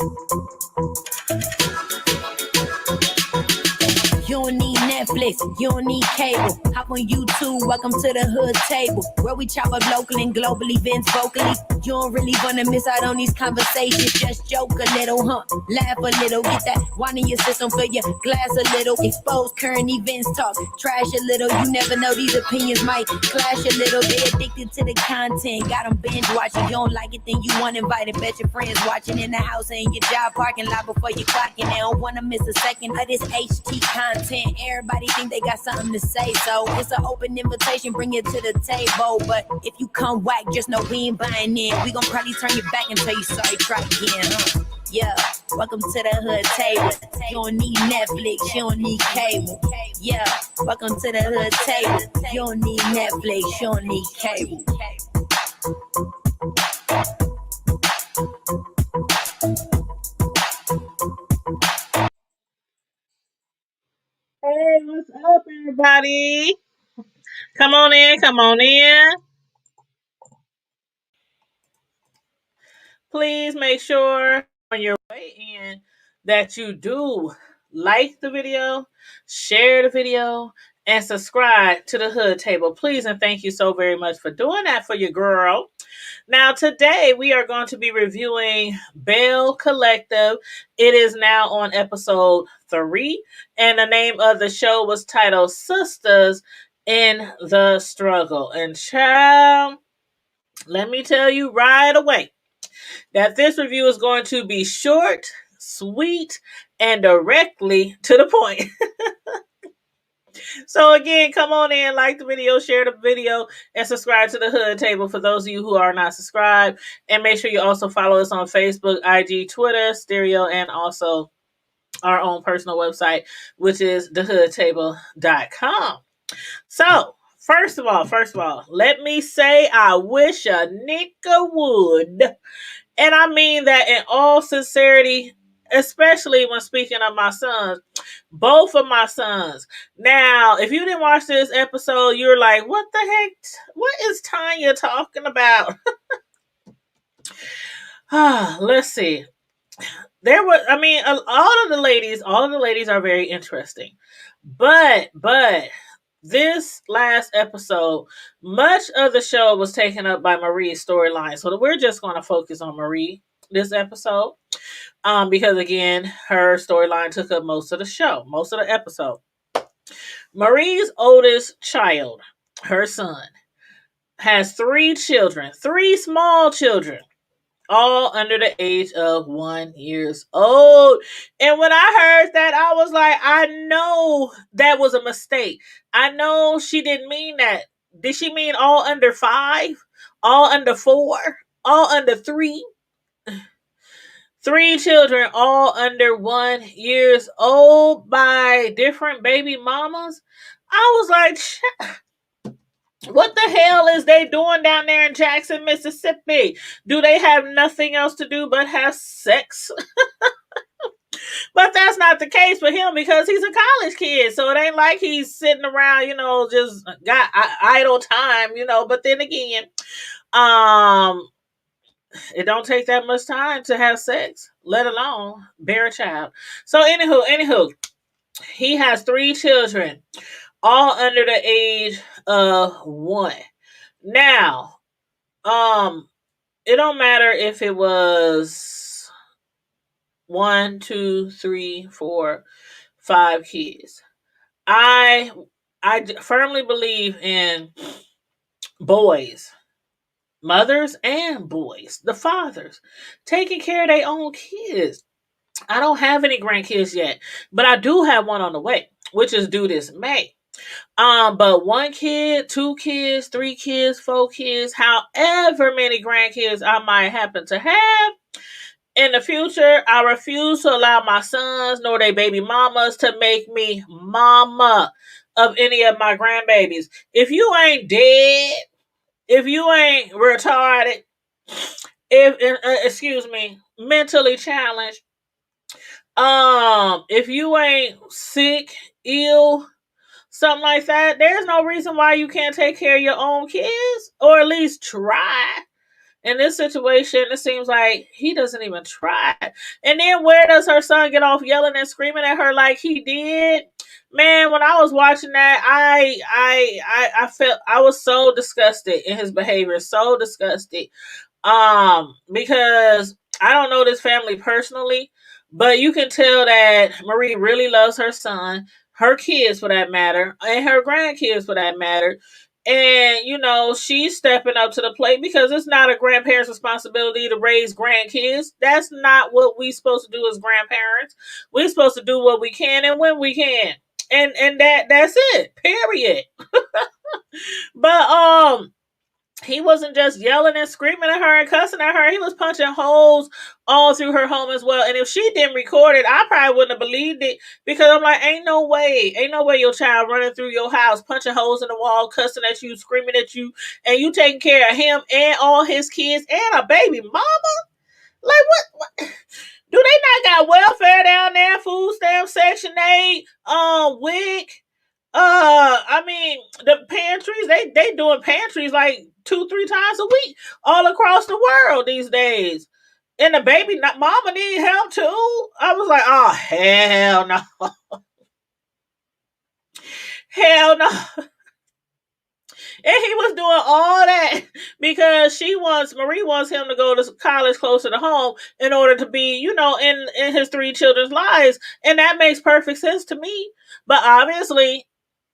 You don't need Netflix, you don't need cable. Hop on YouTube, welcome to the hood table, where we chop up local and global events vocally. You don't really wanna miss out on these conversations. Just joke a little, laugh a little, get that wine in your system, fill your glass a little. Expose current events, talk trash a little. You never know, these opinions might clash a little. They addicted to the content, got them binge watching. You don't like it, then you want invited. Bet your friends watching in the house and in your job parking lot before you clocking. They don't wanna miss a second of this HT content. Everybody think they got something to say, so it's an open invitation, bring it to the table. But if you come whack, just know we ain't buying in. We gon' probably turn your back and tell you sorry, try again. Yeah, welcome to the hood table. You don't need Netflix, you don't need cable. Yeah, welcome to the hood table. You don't need Netflix, you don't need cable. Hey, what's up, everybody? Come on in, come on in. Please make sure on your way in that you do like the video, share the video, and subscribe to the Hood Table. Please and thank you so very much for doing that for your girl. Now, today we are going to be reviewing Belle Collective. It is now on episode 3, and the name of the show was titled Sisters in the Struggle. And child, let me tell you right away that this review is going to be short, sweet, and directly to the point. So again, come on in, like the video, share the video, and subscribe to the Hood Table for those of you who are not subscribed. And make sure you also follow us on Facebook, IG, Twitter, Stereo, and also our own personal website, which is thehoodtable.com. So, first of all, let me say I wish a nigga would. And I mean that in all sincerity, especially when speaking of my sons, both of my sons. Now, if you didn't watch this episode, you're like, what the heck? What is Tanya talking about? Let's see. There was, I mean, all of the ladies are very interesting. But this last episode, much of the show was taken up by Marie's storyline. So we're just going to focus on Marie this episode. Because again, her storyline took up most of the show, most of the episode. Marie's oldest child, her son, has 3 children, 3 small children, all under the age of 1 year old. And when I heard that, I was like, I know that was a mistake. I know she didn't mean that. Did she mean all under 5? All under 4? All under 3? 3 children, all under 1 year old by different baby mamas. I was like, what the hell is they doing down there in Jackson, Mississippi? Do they have nothing else to do but have sex? But that's not the case with him because he's a college kid. So it ain't like he's sitting around, just got idle time, But then again, it don't take that much time to have sex, let alone bear a child. So anywho, he has 3 children, all under the age of 1. Now, it don't matter if it was 1, 2, 3, 4, 5 kids. I firmly believe in boys, mothers and boys, the fathers, taking care of their own kids. I don't have any grandkids yet, but I do have one on the way, which is due this May. But 1 kid, 2 kids, 3 kids, 4 kids, however many grandkids I might happen to have in the future, I refuse to allow my sons nor their baby mamas to make me mama of any of my grandbabies. If you ain't dead, if you ain't retarded, excuse me, mentally challenged, if you ain't sick, ill, something like that, there's no reason why you can't take care of your own kids, or at least try. In this situation, it seems like he doesn't even try. And then where does her son get off yelling and screaming at her like he did? Man, when I was watching that, I felt I was so disgusted in his behavior, so disgusted. Because I don't know this family personally, but you can tell that Marie really loves her son, her kids for that matter, and her grandkids for that matter. And she's stepping up to the plate because it's not a grandparent's responsibility to raise grandkids. That's not what we supposed to do as grandparents. We're supposed to do what we can and when we can. And that's it. Period. But he wasn't just yelling and screaming at her and cussing at her. He was punching holes all through her home as well. And if she didn't record it, I probably wouldn't have believed it, because I'm like, ain't no way your child running through your house, punching holes in the wall, cussing at you, screaming at you, and you taking care of him and all his kids and a baby mama. Like what? Do they not got welfare down there? Food stamps, Section 8, WIC. I mean, the pantries, they doing pantries like 2-3 times a week all across the world these days. And the baby mama need help too. I was like, oh hell no. Hell no. And he was doing all that because Marie wants him to go to college closer to home in order to be, in his 3 children's lives. And that makes perfect sense to me. But obviously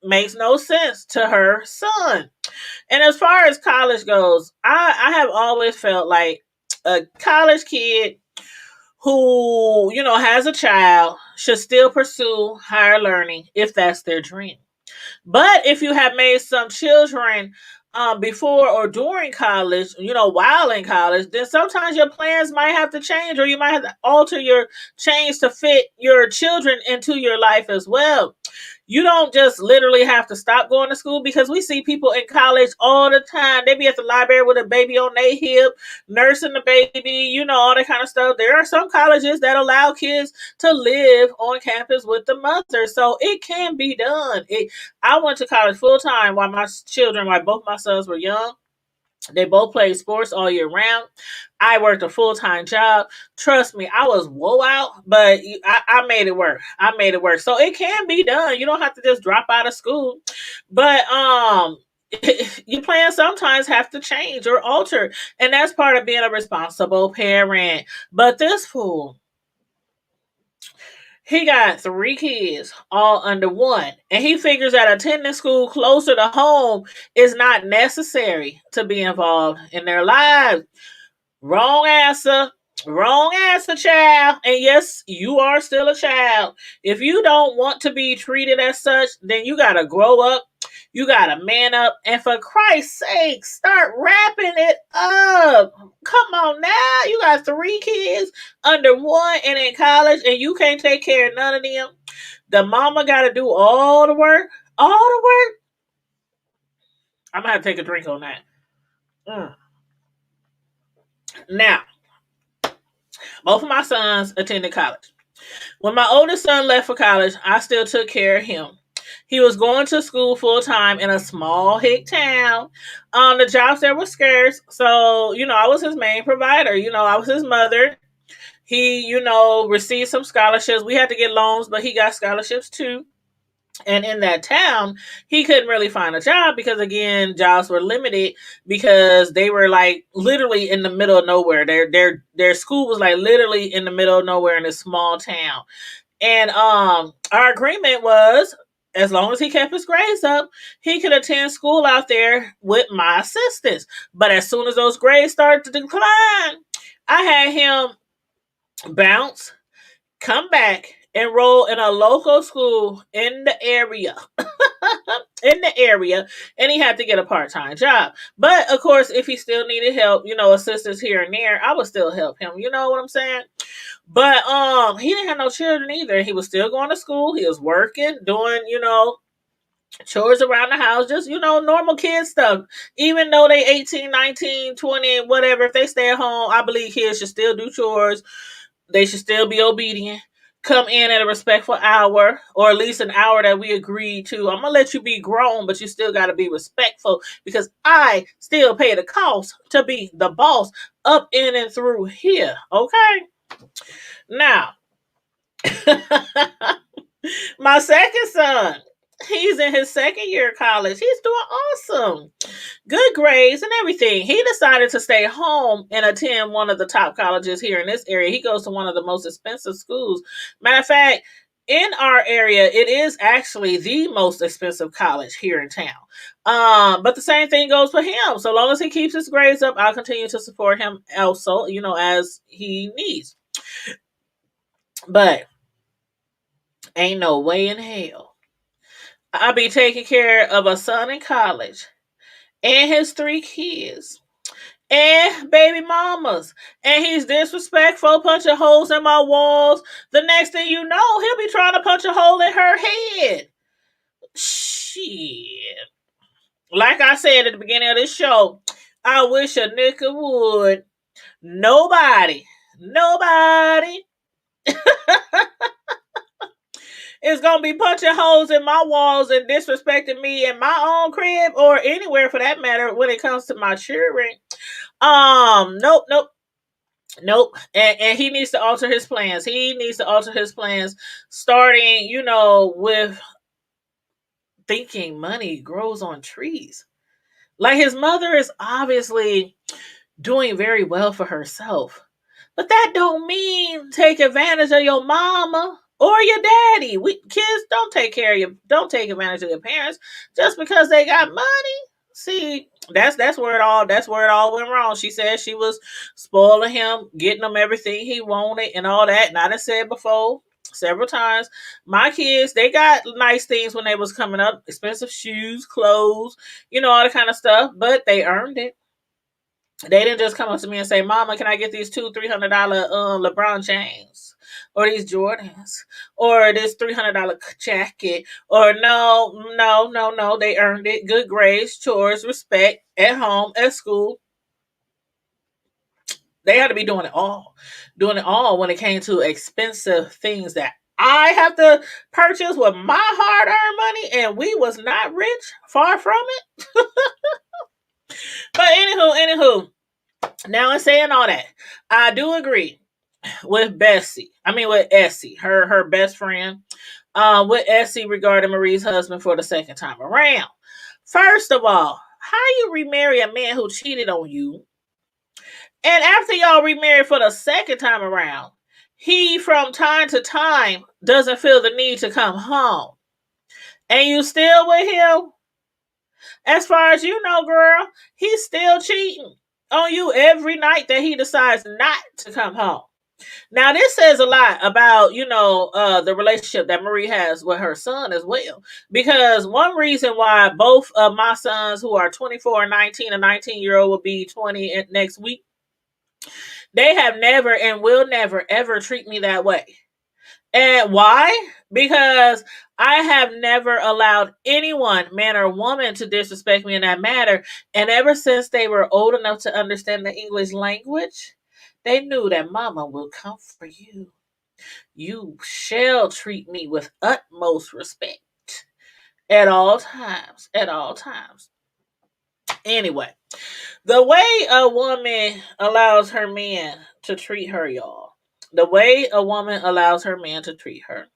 makes no sense to her son. And as far as college goes, I have always felt like a college kid who, has a child should still pursue higher learning if that's their dream. But if you have made some children before or during college, while in college, then sometimes your plans might have to change, or you might have to alter your change to fit your children into your life as well. You don't just literally have to stop going to school, because we see people in college all the time. They be at the library with a baby on their hip, nursing the baby, all that kind of stuff. There are some colleges that allow kids to live on campus with the mother. So it can be done. I went to college full time while both my sons were young. They both played sports all year round. I worked a full-time job. Trust me, I was woe out, but I made it work. I made it work. So it can be done. You don't have to just drop out of school. But your plans sometimes have to change or alter. And that's part of being a responsible parent. But this fool, he got 3 kids, all under 1. And he figures that attending school closer to home is not necessary to be involved in their lives. Wrong answer. Wrong answer, child. And yes, you are still a child. If you don't want to be treated as such, then you got to grow up. You got to man up. And for Christ's sake, start wrapping it up. Come on now. You got 3 kids under 1 and in college, and you can't take care of none of them. The mama got to do all the work. All the work. I'm going to have to take a drink on that. Now, both of my sons attended college. When my oldest son left for college, I still took care of him. He was going to school full time in a small hick town. The jobs there were scarce, so I was his main provider. I was his mother. He, received some scholarships. We had to get loans, but he got scholarships too. And in that town, he couldn't really find a job because, again, jobs were limited because they were like literally in the middle of nowhere. Their school was like literally in the middle of nowhere in this small town. And our agreement was, as long as he kept his grades up, he could attend school out there with my assistance. But as soon as those grades started to decline, I had him bounce, come back, enroll in a local school in the area. And he had to get a part-time job. But of course, if he still needed help, assistance here and there, I would still help him. You know what I'm saying? But he didn't have no children either. He was still going to school. He was working, doing, chores around the house, just, normal kid stuff. Even though they 18, 19, 20, whatever, if they stay at home, I believe kids should still do chores. They should still be obedient. come in at a respectful hour, or at least an hour that we agreed to. I'm gonna let you be grown, but you still gotta be respectful because I still pay the cost to be the boss up in and through here. Okay. Now, my second son, he's in his second year of college. He's doing awesome. Good grades and everything. He decided to stay home and attend one of the top colleges here in this area. He goes to one of the most expensive schools. Matter of fact, in our area, it is actually the most expensive college here in town. But the same thing goes for him. So long as he keeps his grades up, I'll continue to support him also, as he needs. But ain't no way in hell I'll be taking care of a son in college and his three kids and baby mamas, and he's disrespectful, punching holes in my walls. The next thing you know, he'll be trying to punch a hole in her head. Shit. Like I said at the beginning of this show, I wish a nigga would. Nobody is gonna be punching holes in my walls and disrespecting me in my own crib or anywhere for that matter when it comes to my children. Nope. And he needs to alter his plans. He needs to alter his plans, starting, with thinking money grows on trees. Like, his mother is obviously doing very well for herself. But that don't mean take advantage of your mama or your daddy. Kids don't take advantage of your parents just because they got money. See, that's where it all went wrong. She said she was spoiling him, getting him everything he wanted and all that. And I done said before several times, my kids, they got nice things when they was coming up, expensive shoes, clothes, all that kind of stuff, but they earned it. They didn't just come up to me and say, "Mama, can I get these $200-$300 LeBron James, or these Jordans, or this $300 jacket?" Or no. They earned it. Good grades, chores, respect at home, at school. They had to be doing it all when it came to expensive things that I have to purchase with my hard-earned money, and we was not rich, far from it. But anywho. Now, in saying all that, I do agree with with Essie, her best friend, with Essie regarding Marie's husband for the second time around. First of all, how you remarry a man who cheated on you, and after y'all remarried for the second time around, he from time to time doesn't feel the need to come home, and you still with him? As far as you know, girl, he's still cheating on you every night that he decides not to come home. Now, this says a lot about, the relationship that Marie has with her son as well. Because one reason why both of my sons, who are 24 and 19, a 19-year-old will be 20 next week, they have never and will never, ever treat me that way. And why? Because I have never allowed anyone, man or woman, to disrespect me in that matter. And ever since they were old enough to understand the English language, they knew that mama will come for you. You shall treat me with utmost respect at all times. At all times. Anyway, the way a woman allows her man to treat her, y'all. The way a woman allows her man to treat her,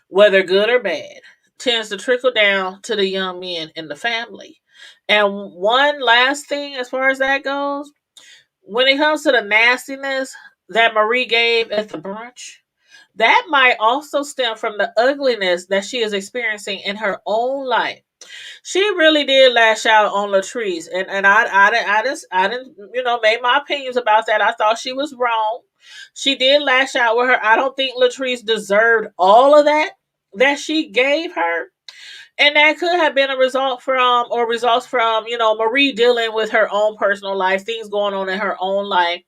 whether good or bad, tends to trickle down to the young men in the family. And one last thing, as far as that goes, when it comes to the nastiness that Marie gave at the brunch, that might also stem from the ugliness that she is experiencing in her own life. She really did lash out on Latrice, and I didn't made my opinions about that. I thought she was wrong. She did lash out with her. I don't think Latrice deserved all of that she gave her. And that could have been a results from, Marie dealing with her own personal life, things going on in her own life,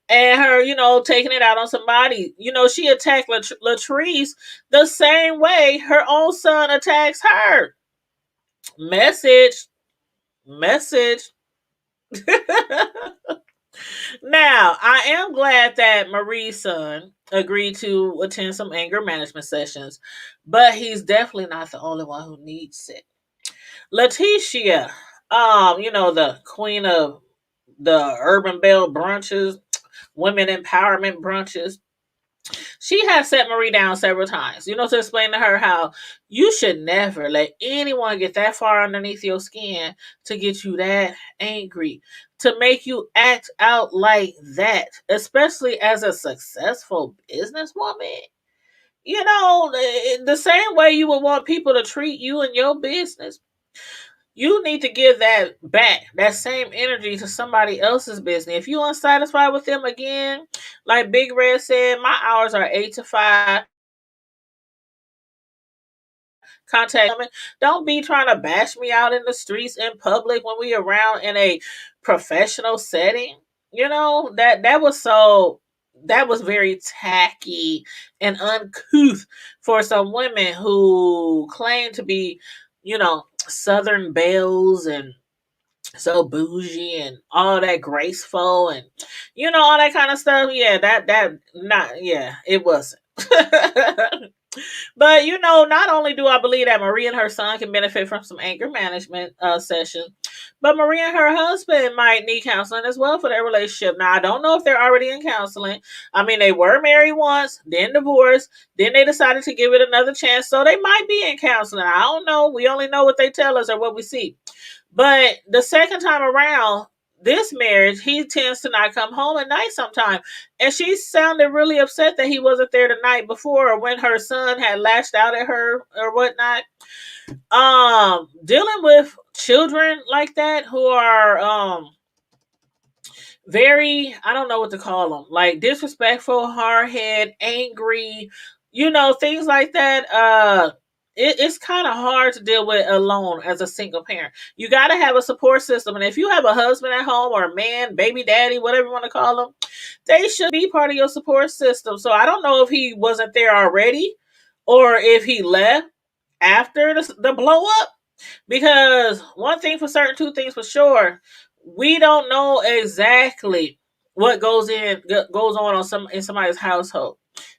and her, taking it out on somebody. She attacked Latrice the same way her own son attacks her. Message. Now, I am glad that Marie's son agreed to attend some anger management sessions, but he's definitely not the only one who needs it. Letitia, the queen of the Urban Belle brunches, women empowerment brunches, she has set Marie down several times, to explain to her how you should never let anyone get that far underneath your skin to get you that angry, to make you act out like that, especially as a successful businesswoman. The same way you would want people to treat you in your business, you need to give that back, that same energy to somebody else's business. If you're unsatisfied with them again, like Big Red said, my hours are 8 to 5. Contact me. Don't be trying to bash me out in the streets in public when we around in a professional setting. That was very tacky and uncouth for some women who claim to be, Southern belles and so bougie and all that graceful and all that kind of stuff. Yeah, that not yeah, it wasn't. But not only do I believe that Marie and her son can benefit from some anger management sessions, but Marie and her husband might need counseling as well for their relationship. Now I don't know if they're already in counseling. I mean, they were married once, then divorced, then they decided to give it another chance, so they might be in counseling. I don't know. We only know what they tell us or what we see. But the second time around, this marriage, he tends to not come home at night sometime. And she sounded really upset that he wasn't there the night before or when her son had lashed out at her or whatnot. Dealing with children like that who are very, I don't know what to call them, like disrespectful, hard head, angry, things like that. It's kind of hard to deal with alone as a single parent. You got to have a support system, and if you have a husband at home or a man, baby daddy, whatever you want to call them, they should be part of your support system. So I don't know if he wasn't there already, or if he left after the blow up. Because one thing for certain, two things for sure, we don't know exactly what goes on some in somebody's household.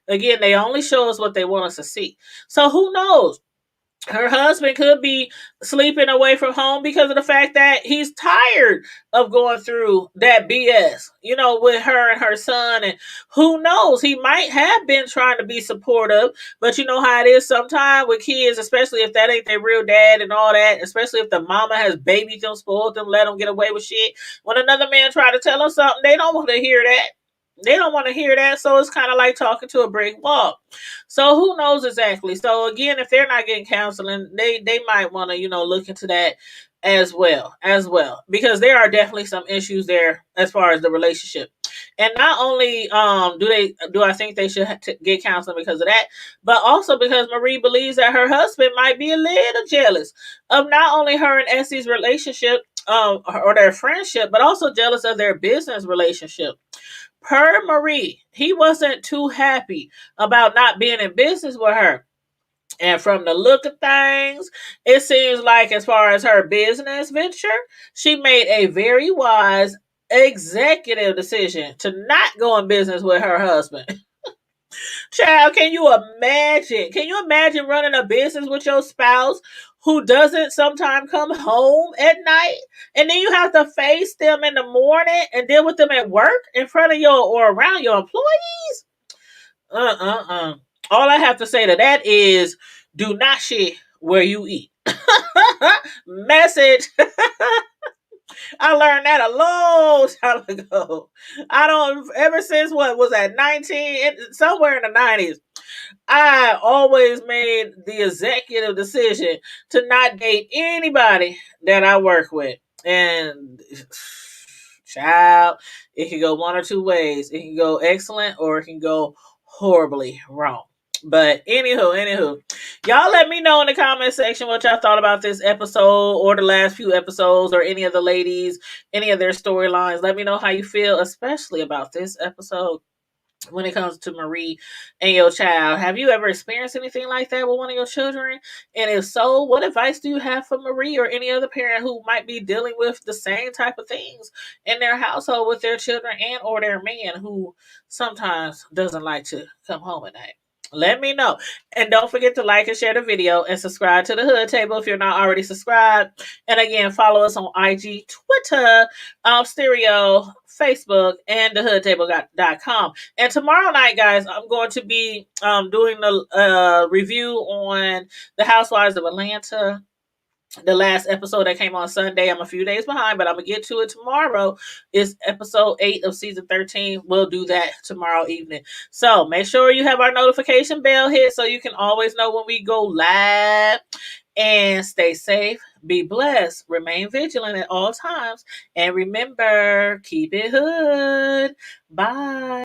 Again, they only show us what they want us to see. So who knows? Her husband could be sleeping away from home because of the fact that he's tired of going through that BS, with her and her son. And who knows, he might have been trying to be supportive, but you know how it is sometimes with kids, especially if that ain't their real dad and all that, especially if the mama has babied them, spoiled them, let them get away with shit. When another man try to tell them something, they don't want to hear that. They don't want to hear that, so it's kind of like talking to a brick wall. So who knows exactly? So again, if they're not getting counseling, they might want to look into that as well, because there are definitely some issues there as far as the relationship. And not only do I think they should get counseling because of that, but also because Marie believes that her husband might be a little jealous of not only her and Essie's relationship or their friendship, but also jealous of their business relationship. Per Marie, he wasn't too happy about not being in business with her. And from the look of things, it seems like as far as her business venture, she made a very wise executive decision to not go in business with her husband. Child, can you imagine? Can you imagine running a business with your spouse who doesn't sometimes come home at night? And then you have to face them in the morning and deal with them at work in front of your or around your employees? All I have to say to that is do not shit where you eat. Message. I learned that a long time ago. I don't, ever since what was that, 19, somewhere in the 90s, I always made the executive decision to not date anybody that I work with. And child, it can go one or two ways. It can go excellent or it can go horribly wrong. But anywho, y'all let me know in the comment section what y'all thought about this episode or the last few episodes or any of the ladies, any of their storylines. Let me know how you feel, especially about this episode. when it comes to Marie and your child. Have you ever experienced anything like that with one of your children? And if so, what advice do you have for Marie or any other parent who might be dealing with the same type of things in their household with their children and or their man who sometimes doesn't like to come home at night? Let me know. And don't forget to like and share the video and subscribe to the Hood Table if you're not already subscribed. And again, follow us on IG, Twitter, Stereo, Facebook, and thehoodtable.com. And tomorrow night, guys, I'm going to be doing the review on The Housewives of Atlanta. The last episode that came on Sunday. I'm a few days behind, but I'm going to get to it tomorrow. It's episode 8 of season 13. We'll do that tomorrow evening. So make sure you have our notification bell hit so you can always know when we go live. And stay safe, be blessed, remain vigilant at all times. And remember, keep it hood. Bye.